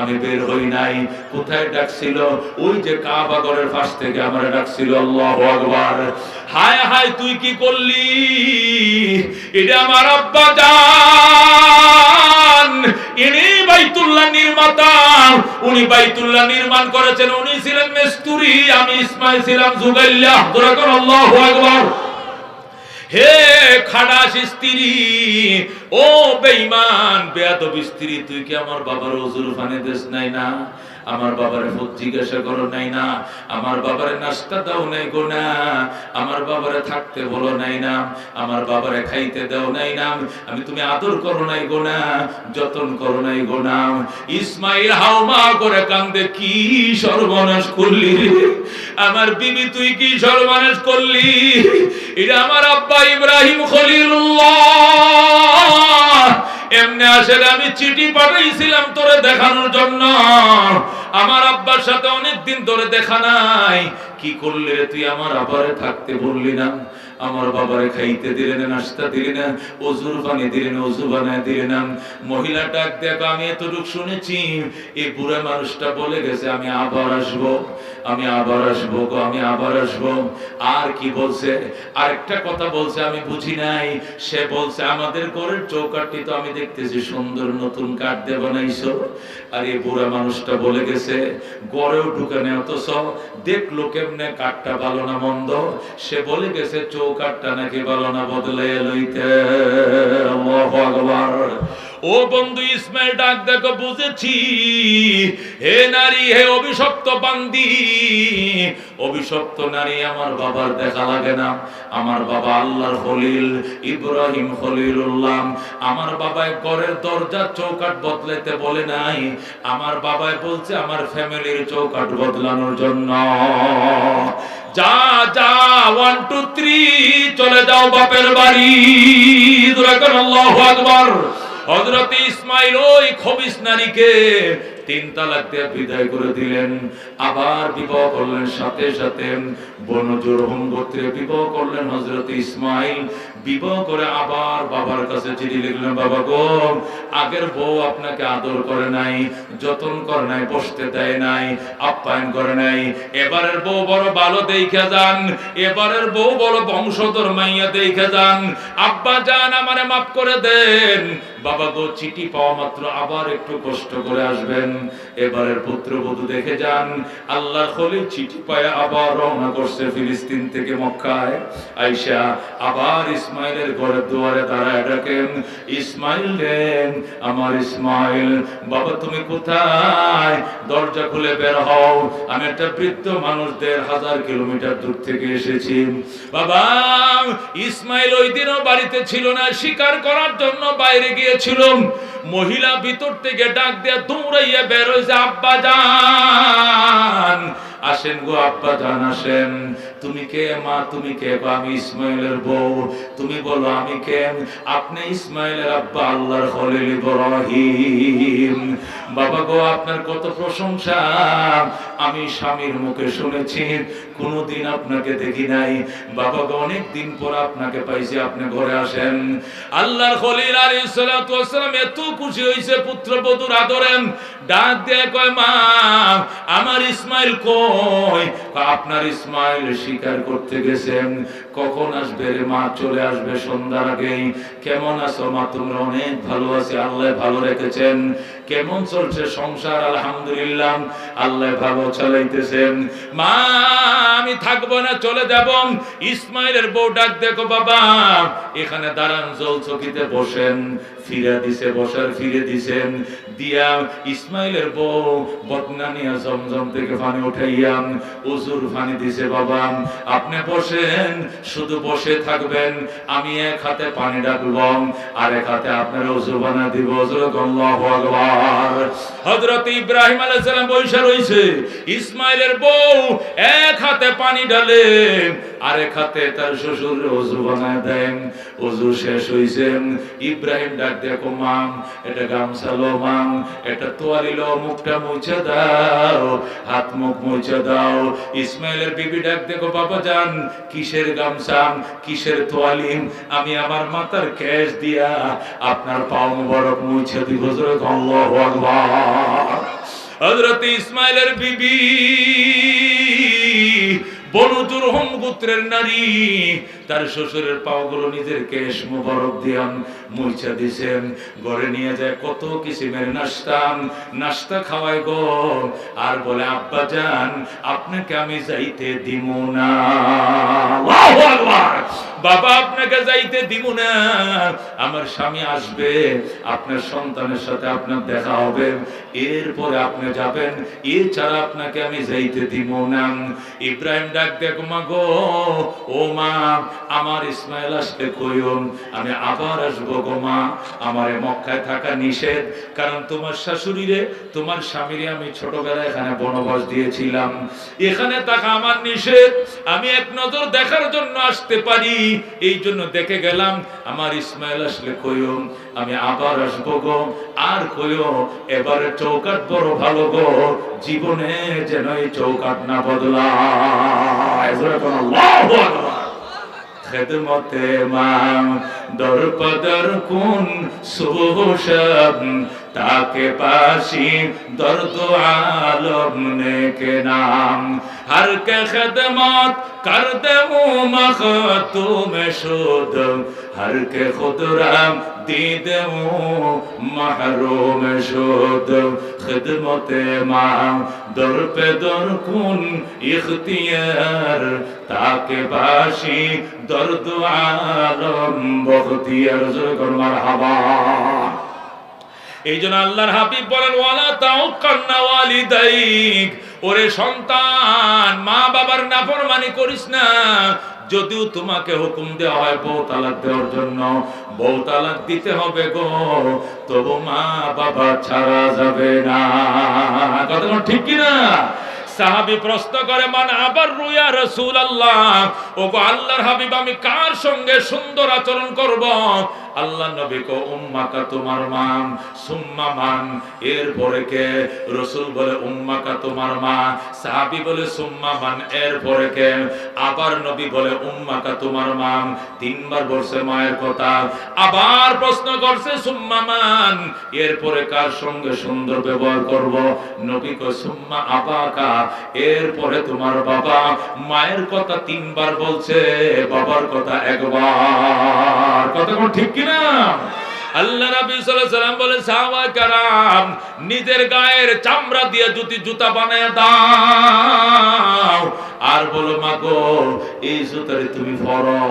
আমি বের হই নাই। কোথায় ডাকছিল? ওই যে কাবা ঘরের পাশ থেকে আমার ডাকছিল। আল্লাহু আকবার। হায় হায়, তুই কি করলি? এটা আমার আব্বা জান, ইনি বাইতুল্লাহ নির্মাতা, উনি বাইতুল্লাহ নির্মাণ করেছেন, উনি ছিলেন মিস্ত্রি, আমি ইসমাইল ছিলাম জুগাইল্লাহ। আল্লাহু আকবার। হে খাড়াস স্ত্রী, ও বেঈমান বেয়াদব স্ত্রী, তুই কি আমার বাবার ওযুর পানি দেস নাই না? আমার বাবারে জিজ্ঞাসা করো নাই না? আমার বাবারে নাস্তা দাও নাই গো না? আমার বাবারে থাকতে বলো নাই না? আমার বাবারে খাইতে দাও নাই না? আমি তুমি আদর করো নাই গো না? যতন করো নাই গো না? ইসমাইল হাওমা করে কান্দে, কি সর্বনাশ করলি আমার বিবি, তুই কি সর্বনাশ করলি? এটা আমার আব্বা ইব্রাহিম খলিলুল্লাহ। এমনি আসলে আমি চিঠি পাঠাইছিলাম তোরে দেখানোর জন্য। আমার আব্বার সাথে অনেকদিন ধরে দেখা নাই। কি করলি রে তুই? আমার আব্বারে থাকতে বললি না, আমার বাবারে খাইতে দিলে না, নাস্তা দিলে না, ওযুর পানি দিলে না, ওযু বানায় দিলে না। মহিলা ডাক দেখো, আমি এতটুকু শুনেছি, এই বুড়া মানুষটা বলে গেছে আমি আবার আসবো, আমি আবার আসবো গো, আমি আবার আসবো। আর কি বলছে? আরেকটা কথা বলছে, আমি বুঝি নাই। সে বলছে আমাদের ঘরের চৌকাঠটি তো আমি দেখতেছি সুন্দর নতুন কাঠ দিয়ে বানাইছো। আর এই বুড়া মানুষটা বলে গেছে ঘরেও ঢুকে নেই, অথচ দেখলো কেমনে কাঠটা ভালো না মন্দ। সে বলে গেছে চৌকাঠটা নাকি ভালো না, বদলে লইতে। আল্লাহু আকবার। ও বন্ধু ইসমাইল ডাক দেখো, বুঝেছি হে নারী, হে অভিশপ্ত বান্দি, অভিশপ্ত নারী, আমার বাবার দেখা লাগে না। আমার বাবা আল্লাহর খলিল ইব্রাহিম খলিলুল্লাহ। আমার বাবাই ঘরের দরজা চৌকাঠ বদলাতে বলে নাই, আমার বাবাই বলছে আমার ফ্যামিলির চৌকাঠ বদলানোর জন্য। যা যা 1 2 3 চলে যাও বাপের বাড়ি। আল্লাহু আকবার। হযরত ইসমাইল ওই খবিস নারীকে 3 তালাক দিয়ে বিদায় করে দিলেন। আবার বিবাহ করলেন, সাথে সাথে বনু জুরহুম গোত্রে বিবাহ করলেন হযরত ইসমাইল। বিবাহ করে আবার বাবার কাছে চিঠি লিখলেন, বাবা গো, আগের বউ আপনাকে আদর করে নাই, যতন করে নাই, বসতে দেয় নাই, আপ্যায়ন করে নাই। এবারের বউ বড় ভালো দেখে যান, এবারের বউ বড় বংশধর মাইয়া দেখে যান। আব্বা জান আমারে মাফ করে দেন। বাবা গো, চিঠি পাওয়া মাত্র আবার একটু কষ্ট করে আসবেন, এবারের পুত্রবধূ দেখে যান। আল্লাহর খলিল চিঠি পায় আবার রওনা করছে ফিলিস্তিন থেকে মক্কায়। আয়েশা আবার ইসমাইলের ঘরের দুয়ারে দাঁড়ায় ডাকেন, ইসমাইল রে, আমার ইসমাইল, বাবা তুমি কোথায়? দরজা খুলে বের হও, আমি একটা বৃদ্ধ মানুষ 1000 কিলোমিটার দূর থেকে এসেছি। বাবা ইসমাইল ওই দিনও বাড়িতে ছিল না, শিকার করার জন্য বাইরে গিয়েছিল। মহিলা ভিতর থেকে ডাক দিয়ে দৌড়াইয়া বের হয়েছে, আব্বা জান আসেন গো, আব্বা জান আসেন। তুমি কে মা? তুমি কে? আমি ইসমাইলের বউ। তুমি বলো আমি কে? আপনি ইসমাইলের আব্বা আল্লাহর খলিল ইব্রাহিম। বাবা গো, আপনার কত প্রশংসা আমি স্বামীর মুখে শুনেছি, কোনদিন আপনাকে দেখি নাই। বাবা গো, অনেক দিন পর আপনাকে পাইছি, আপনি ঘরে আসেন। আল্লাহর খলিল আলাইহিস সালাতু ওয়াস সালাম এত খুশি হইছে পুত্রবধূর আদরে, ডাক দিয়ে কয়, মা আমার ইসমাইল কই? আপনার ইসমাইল শিকার করতে গেছেন। কখন আসবে রে মা? চলে আসবে সন্ধ্যার আগেই। কেমন আছো মা? তোমরা? অনেক ভালো আছি, আল্লাহ ভালো রেখেছেন। কেমন চলছে সংসার? আলহামদুলিল্লাহ, আল্লাহ ভালো চালাইতেছেন। মা আমি থাকবো না, চলে যাব। ইসমাইলের বউ ডাক দেখো, বাবা এখানে দাঁড়ান, জল চকিতে বসেন। ফিরে দিছে, বসার ফিরে দিছেন। দিয়া ইসমাইলের বউ বদনা নিয়ে জমজম থেকে পানি উঠাইয়া ওযুর পানি দিছে। বাবা আপনি বসেন, শুধু বসে থাকবেন, আমি এক হাতে পানি ডাকবো আর এক হাতে আপনার ওযু বানা দিব। আল্লাহু আকবার। হযরত ইব্রাহিম আলাইহিস সালাম বসে রইছে, ইসমাইলের বউ এক হাতে পানি ঢালে, আরেক হাতে তার শ্বশুর ওযু বানায় দেন। ওযু শেষ হইছে, ইব্রাহিম ডাক দেখো মা এটা গামছা লো মা, এটা তোয়ালি লো, মুখটা মুছে দাও, হাত মুখ মুছে দাও। ইসমাইলের বিবি ডাক দেখো বাবা জান কিসের গামছা কিসের তোয়ালি, আমি আমার মাথার কেশ দিয়া আপনার পাও মোবারক মুছে দিব। আল্লাহু আকবার। হযরত ইসমাইলের বিবি বনু জুরহুম গোত্রের নারী, তার শ্বশুরের পাওগুলো নিজের কেশ মোবারক দিয়া মুছে দিছেন। ঘরে নিয়ে যায় কত কিসিমের নাস্তা খাওয়ায় গো, আর বলে আব্বা জান আপনাকে আমি যাইতে দিব না। আল্লাহু আকবার। বাবা আপনাকে যাইতে দিব না, আমার স্বামী আসবে, আপনার সন্তানের সাথে আপনার দেখা হবে, এরপরে আপনি যাবেন, এছাড়া আপনাকে আমি যাইতে দিব না। ইব্রাহিম ডাক দেখো মা গো, ও মা আমার ইসমাইল আসলে কইও আমি আবার আসবো গো মা, আমারে মক্কায় থাকা নিষেধ, কারণ তোমার শাশুড়িরে তোমার স্বামীরে আমি ছোটবেলায় এখানে বনবাস দিয়েছিলাম, এখানে থাকা আমার নিষেধ, আমি এক নজর দেখার জন্য আসতে পারি, এই জন্য দেখে গেলাম, আমার ইসমাইল আসলে কইও আমি আবার আসবো গো, আর কইও এবারে চৌকাট বড় ভালো গো, জীবনে যেন এই চৌকাট না বদলায়। আল্লাহু আকবার। খেদমতে মা দরপদর কুন সুবশব, তাকে পাশি দর্দ আলম নেকে নাম, हर के खदमत कर दे मखतूम शुद, हर के खुदराम दीद महरूम शुद, खिदमते मां दर पे दर कुन इख्तियार, ताके बाशी दर्द आलम बख्तियार। মারহাবা। এই জন্য আল্লাহর হাবিব বলেন ওয়ালা তাউক্কান্না ওয়ালিদাইক, ওরে সন্তান মা বাবার নাফরমানি করিস না, যদিও তোমাকে হুকুম দেওয়া হয় বউ তালাক দেওয়ার জন্য, বউ তালাক দিতে হবে গো, তবু মা বাবা ছাড়া যাবে না। কথা ঠিক কি না? সাহাবী প্রশ্ন করে মান আবার রুয়া রাসূলুল্লাহ, ওগো আল্লাহর হাবিব আমি কার সঙ্গে সুন্দর আচরণ করব? আল্লাহ নবী কো উম্মাকা তোমার মা, সুম্মা মান এরপরে কে? রাসূল বলে উম্মাকা তোমার মা, সাহাবী বলে সুম্মা মান এরপরে কে? আবার নবী বলে উম্মাকা তোমার মা, তিনবার বলছে মায়ের কথা, আবার প্রশ্ন করছে সুম্মা মান এরপরে কার সঙ্গে সুন্দর ব্যবহার করব? নবী কো সুম্মা আবাকা এরপরে তোমার বাবা। মায়ের কথা তিনবার বলছে, বাবার কথা একবার। কথা কোন ঠিক কি না? আল্লাহ নবী সাল্লাল্লাহু আলাইহি ওয়াসাল্লাম বলেন সাহাবা کرام নিজের গায়ের চামড়া দিয়ে যদি জুতা বানায় দাও, আর বলো মা গো এই জুতারে তুমি পরো,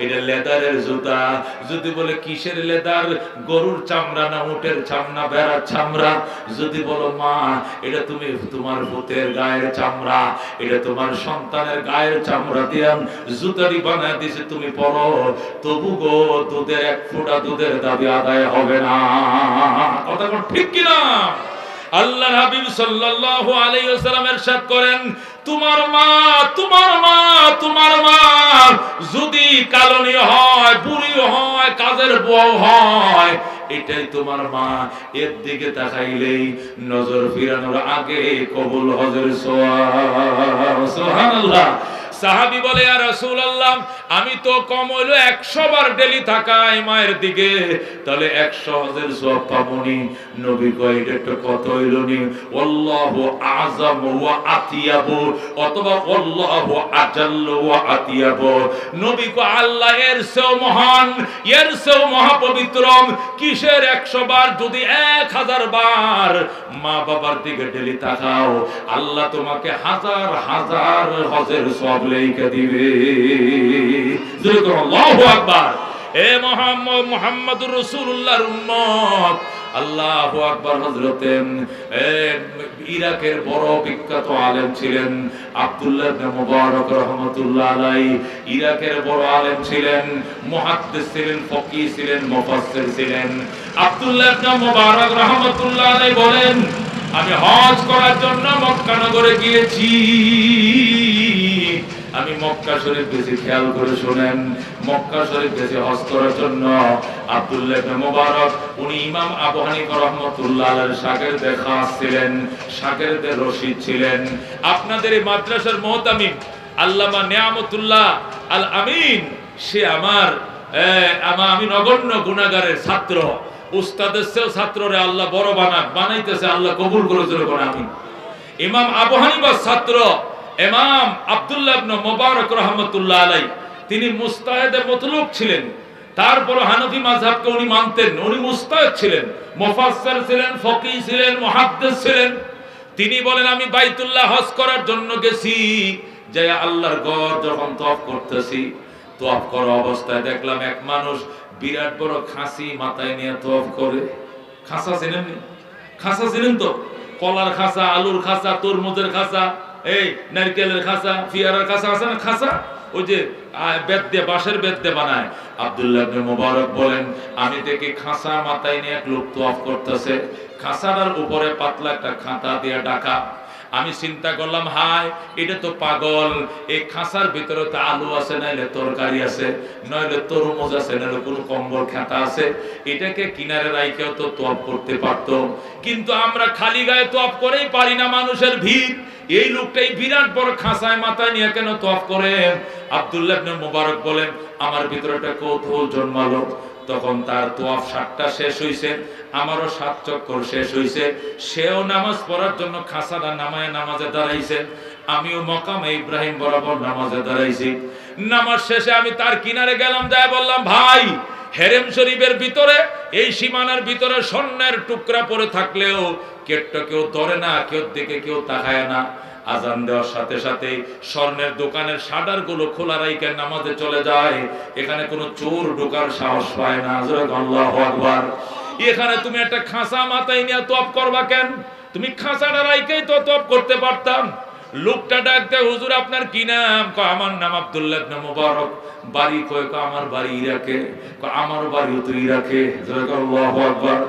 এটা লেদারের জুতা, যদি বলে কিসের লেদার, গরুর চামড়া না উটের চামড়া ভেড়ার চামড়া, যদি বলো মা এটা তুমি তোমার পুতের গায়ের চামড়া, এটা তোমার সন্তানের গায়ের চামড়া দিয়ে জুতারি বানায় দিয়েছে তুমি পরো, তবু গো দুধের এক ফোঁটা দুধের দাবি আদায় হবে না। কথা ঠিক কি না? আল্লাহর হাবিব সাল্লাল্লাহু আলাইহি ওয়াসাল্লাম ইরশাদ করেন তোমার মা তোমার মা তোমার মা যদি কালনী হয়, বুড়ি হয়, কাজের বউ হয়, এটাই তোমার মা, এর দিকে তাকাইলেই নজর ফিরানোর আগে কবুল হজের সওয়াব। সুবহানাল্লাহ। সাহাবী বলে ইয়া রাসূলুল্লাহ আমি তো কম হইলো 100 বার ডেলি তাকাই মায়ের দিকে, তাহলে 100 হজের সওয়াব পাবনি। নবী কয় এটা তো কত হইলো নি? আল্লাহু আযম ওয়া আতিয়াবু, অথবা আল্লাহু আজাল্লু ওয়া আতিয়াবু। নবী কয় আল্লাহ এর চেয়েও মহান, এর চেয়েও মহাপবিত্র। কিসের 100 বার? যদি 1000 বার মা বাবার দিকে ডেলি তাকাও, আল্লাহ তোমাকে হাজার হাজার হজের সওয়াব লেখা দিবে। জোরে আল্লাহু আকবার। এ মুহাম্মদুর রাসূলুল্লাহর উম্মত, আল্লাহু আকবার। হযরতে ইরাকের বড় বিখ্যাত আলেম ছিলেন আব্দুল্লাহ ইবনে মুবারক রাহমাতুল্লাহ আলাইহি, ইরাকের বড় আলেম ছিলেন, মুহাদ্দিস ছিলেন, ফকিহ ছিলেন, মুফাসসির ছিলেন। আব্দুল্লাহ ইবনে মুবারক রাহমাতুল্লাহ আলাইহি বলেন আমি হজ করার জন্য মক্কা নগরে গিয়েছি, আমি মক্কা শরীফ গেছি, খেয়াল করে শুনেন, মক্কা শরীফ গেছি হজ করার জন্য। আব্দুল্লাহ ইবনে মুবারক উনি ইমাম আবু হানিফা রাহমাতুল্লাহ আলাইহির শাগির্দে খাস ছিলেন, শাগির্দে রশিদ ছিলেন। আপনাদের এই মাদ্রাসার মুহতামিম আল্লামা নিয়ামতুল্লাহ আল আমিন, সে আমি নগণ্য গুনাহগারের ছাত্র। উস্তাদের চেয়েও ছাত্ররে আল্লাহ বড় বানাইতেছে, আল্লাহ কবুল করেছে কোন আমিন। ইমাম আবু হানিফার ছাত্র ইমাম আব্দুল্লাহ ইবনে মুবারক রাহমাতুল্লাহ আলাইহি, তিনি মুস্তাহিদে মতলুব ছিলেন। তারপর হানাফি মাযহাবকে উনি মানতেন, উনি মুস্তাহিদ ছিলেন, মুফাসসির ছিলেন, ফকিহ ছিলেন, মুহাদ্দিস ছিলেন। তিনি বলেন আমি বাইতুল্লাহ হজ করার জন্য গেছি, যে আল্লাহর ঘর যখন তওয়াফ করতেছি, তওয়াফ করা অবস্থায় দেখলাম এক মানুষ বিরাট বড় খাসি মাথায় নিয়ে তওয়াফ করে। খাসা চিনেন? খাসা চিনেন তো? কলার খাসা, আলুর খাসা, তরমুজের খাসা, এই নারকেলের খাসা, ফিয়ারার খাসা আছে না? খাসা ওই যে বেত দিয়ে, বাঁশের বেত দিয়ে বানায়। আব্দুল্লাহ ইবনে মুবারক বলেন আমি দেখি খাসা মাথায় নিয়ে এক লোক তওয়াফ করতেছে, খাসাটার উপরে পাতলা একটা খাতা দিয়ে ঢাকা। আমি চিন্তা করলাম হায়, এটা তো পাগল, এই খাসার ভিতরে তো আলু আছে, নাইলে তরকারি আছে, নইলে তরমুজ আছে, নাইলে কোনো কম্বল খাতা আছে, এটাকে কিনারে রাইখেও তো তওয়াফ করতে পারতো। কিন্তু আমরা খালি গায়ে তওয়াফ করেই পারি না, মানুষের ভিড়। এই লোকটাই বিরাট বড় খাসায় মাথায় নিয়ে কেন তওয়াফ করে? আব্দুল্লাহ ইবনে মুবারক বলেন আমার ভিতরে একটা কৌতূহল জন্মালো। তখন তার তওয়াফ 7টা শেষ হইছে, আমারও 7 চক্কর শেষ হইছে। সেও নামাজ পড়ার জন্য খাসাটা নামায় নামাজে দাঁড়াইছে, আমিও মাকামে ইব্রাহিম বরাবর নামাজে দাঁড়াইছি। নামাজ শেষে আমি তার কিনারে গেলাম, যায় বললাম ভাই, হেরেম শরীফের ভিতরে, এই সীমানার ভিতরে স্বর্ণের টুকরা পড়ে থাকলেও কেউ ধরে না, কেউ দিকে কেউ তাকায় না। আজান দেওয়ার সাথে সাথে স্বর্ণের দোকানের শাটার গুলো খোলা রাইখে নামাজে চলে যায়। এখানে কোনো চোর ঢোকার সাহস পায় না। আল্লাহু আকবার। এখানে তুমি একটা খাসা মাথায় নিয়ে তওয়াফ করবা কেন? তুমি খাসাটা রাইখেই তো তওয়াফ করতে পারতাম। লোকটা ডাকতে হুজুর আপনার কি নাম? কয় আমার নাম আব্দুল্লাহ ইবনে মুবারক। বাড়ি কয়? আমার বাড়ি ইরাকে। কয় আমার বাড়িও তো ইরাকে। আল্লাহু আকবার।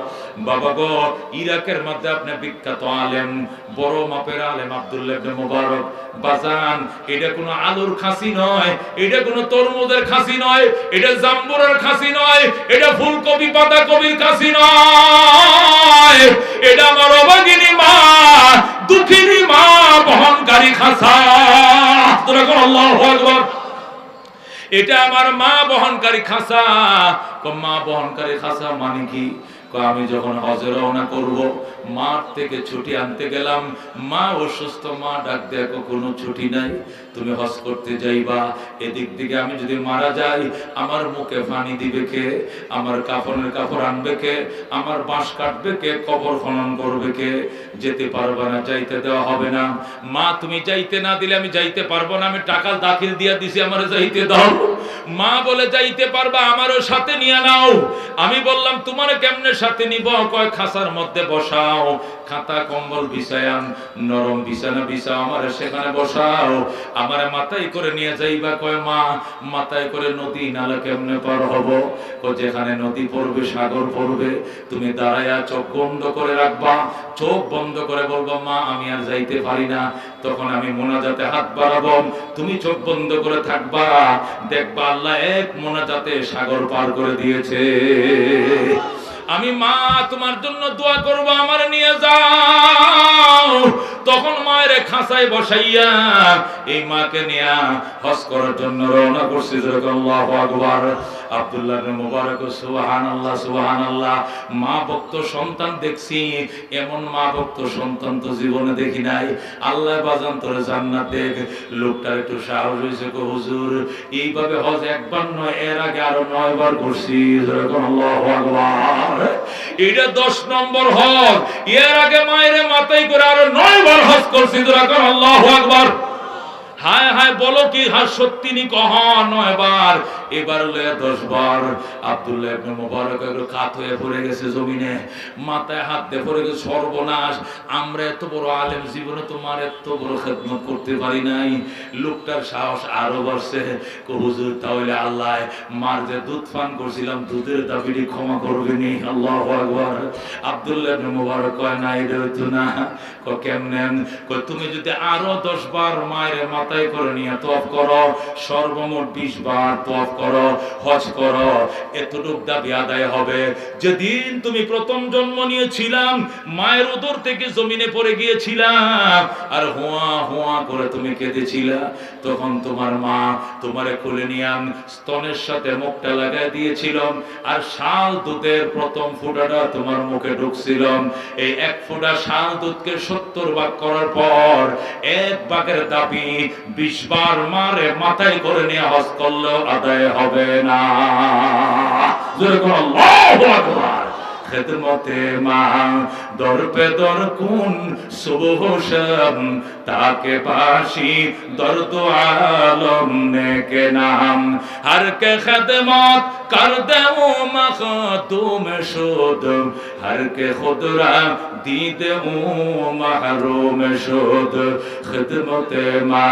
বাবা গো, ইরাকের মধ্যে আপনি বিখ্যাত আলেম, বড় মাপের আলেম আব্দুল্লাহ ইবনে মুবারক। বাজান, এটা কোনো আলুর খাসি নয়, এটা কোনো তরমুজের খাসি নয়, এটা জাম্বুরের খাসি নয়, এটা ফুলকপি পাতাকপির খাসি নয়, এটা আমার অভাগিনী মা, দুঃখিনী মা বহনকারী খাসা। আল্লাহু আকবার। এটা আমার মা বহনকারী খাসা। মা বহনকারী খাসা মানে কি? আমি যখন হজে রওনা করব, মাঠ থেকে ছুটি আনতে গেলাম, মা অসুস্থ, মা ডাক দেয় কোনো ছুটি নাই, তুমি হজ করতে যাইবা। এদিক দিকে আমি যদি মারা যাই, আমার মুখে পানি দিবে কে? আমার কাফনের কাপড় আনবে কে? আমার বাঁশ কাটবে কে? কবর খনন করবে কে? যেতে পারবা না, যাইতে দেওয়া হবে না। মা তুমি যাইতে না দিলে আমি যাইতে পারবো না, আমি টাকা দাখিল দিয়া দিছি, আমার যাইতে দাও। মা বলে যাইতে পারবা, আমারও সাথে নিয়ে নাও। আমি বললাম তোমার কেমনে সাথে নিব? কয় খাসার মধ্যে বসাও, খাতা কম্বল বিছায়াম, নরম বিছানা বিছাও, আমার সেখানে বসাও, আমার মাথায় করে নিয়ে যাইবা। কয় মা মাথায় করে নদী নালা কেমনে পার হব? কয় যেখানে নদী পড়বে, সাগর পড়বে, তুমি দাঁড়ায়া চোখ বন্ধ করে রাখবা, চোখ বন্ধ করে বলবা মা আমি আর যাইতে পারি না। তখন আমি মোনাজাতে হাত বাড়াবো, তুমি চোখ বন্ধ করে থাকবা, দেখবা আল্লাহ এক মোনাজাতে সাগর পার করে দিয়েছে। আমি মা তোমার জন্য দোয়া করব, আমার নিয়ে যাও। তখন মায়ের খাসায় বসাইয়া এই মাকে নিয়ে হজ করার জন্য রওনা করছি। আল্লাহু আকবার। আব্দুল্লাহ ইবনে মুবারক সুবহানাল্লাহ সুবহানাল্লাহ। মা ভক্ত সন্তান দেখছি, এমন মা ভক্ত সন্তান তো জীবনে দেখি নাই। আল্লাহ বাজান তোরে জান্নাত দেখ। লোকটার একটু সাহস হইছে, কো হুজুর এইভাবে হজ একবার নয়, এর আগে আরো 9 বার করছি। আল্লাহু আকবার। এটা 10 নম্বর হজ। এর আগে মায়ের মাথায় করে আরো 9 বার হজ করছি। আল্লাহু আকবার। হায় হায় বলো কি? হ্যাঁ সত্যি নি কহ 9 বার। এবার লয়া 10 বার। আব্দুল্লাহ ইবনে মুবারক একটু কাত হয়ে পড়ে গেছে জমিনে, মাথায় হাত দিয়ে পড়ে গেছে, সর্বনাশ, আমরা এত বড় আলেম, জীবনে তোমার এত বড় খেদমত করতে পারি নাই। লোকটার সাহস আরো বাড়ছে, হুজুর তাহলে আল্লাহ মার যে দুধ পান করছিলাম দুধের দাবিটি ক্ষমা করবেনি। আল্লাহু আকবার। আব্দুল্লাহ ইবনে মুবারক কয় না, এটা হইতো না। কয় কেমনেন? কয় তুমি যদি আরো 10 বার মায়ের মাথায় করে নিয়ে তওয়াফ করো, সর্বমোট 20 বার তওয়াফ করো, হজ করো, এতটুক দাবি আদায় হবে। যেদিন তুমি প্রথম জন্ম নিয়েছিলাম মায়ের উদর থেকে জমিনে পড়ে গিয়েছিলাম আর হোয়া হোয়া করে তুমি কেঁদেছিলা, তখন তোমার মা তোমারে কোলে নিয়ে স্তনের সাথে মুখটা লাগাই দিয়েছিল আর শাল দুধের প্রথম ফোঁটাটা তোমার মুখে ঢুকছিল। এই এক ফোঁটা শাল দুধকে 70 ভাগ করার পর এক ভাগের দাবি 20 বার মারে মাথায় করে নিয়ে হজ করলেও আদায় হবে না। যেরকম আল্লাহু আকবার। খেদমতে মা দর পে দর কুন সুবহ শাম, তাকে বাসি দর্দ আলম নেকে নাম, হর কে খেদমত কর দেও মখদুম শুদ, হর কে খুদরা দিদে মাহরুম শুদ। খেদমতে মা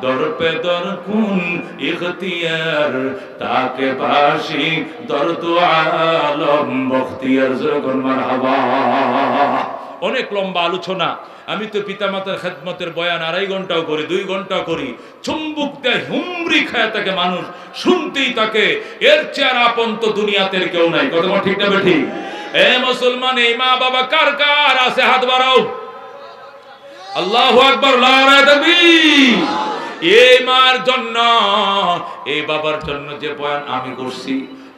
দর পে দর কুন ইখতিয়ার, তাকে বাসি দর্দ আলম বখতিয়ার। মারহাবা। অনেক লম্বা আলোচনা। আমি তো পিতামাতার খেদমতের বয়ান 2.5 ঘন্টাও করি, 2 ঘন্টাও করি। চুম্বুক দেয়, হুমরি খায় তাকে মানুষ, শুনতেই তাকে। এর চেয়ে আপন তো দুনিয়াতে কেউ নাই। কথা ঠিক না বেঠিক? এ মুসলমান, এই মা বাবা কার কার আছে হাত বাড়াও। আল্লাহু আকবার, নারায়ে তাকবীর। এই মার জন্য, এই বাবার জন্য যে বয়ান আমি করছি,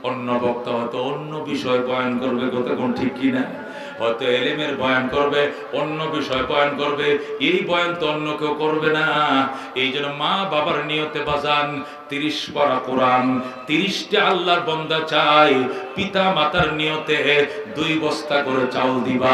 অন্য বক্তা হয়তো অন্য বিষয় বয়ান করবে। কথা কোন ঠিক কিনা? হয়তো এলেমের বয়ান করবে, অন্য বিষয় বয়ান করবে। এই বয়ান তো অন্য কেউ করবে না। এই জন্য মা বাবার নিয়তে বাজান 30 পারা কোরআন, 30টা আল্লাহর বান্দা চাই। পিতা মাতার নিয়তে 2 বস্তা করে চাউল দিবা।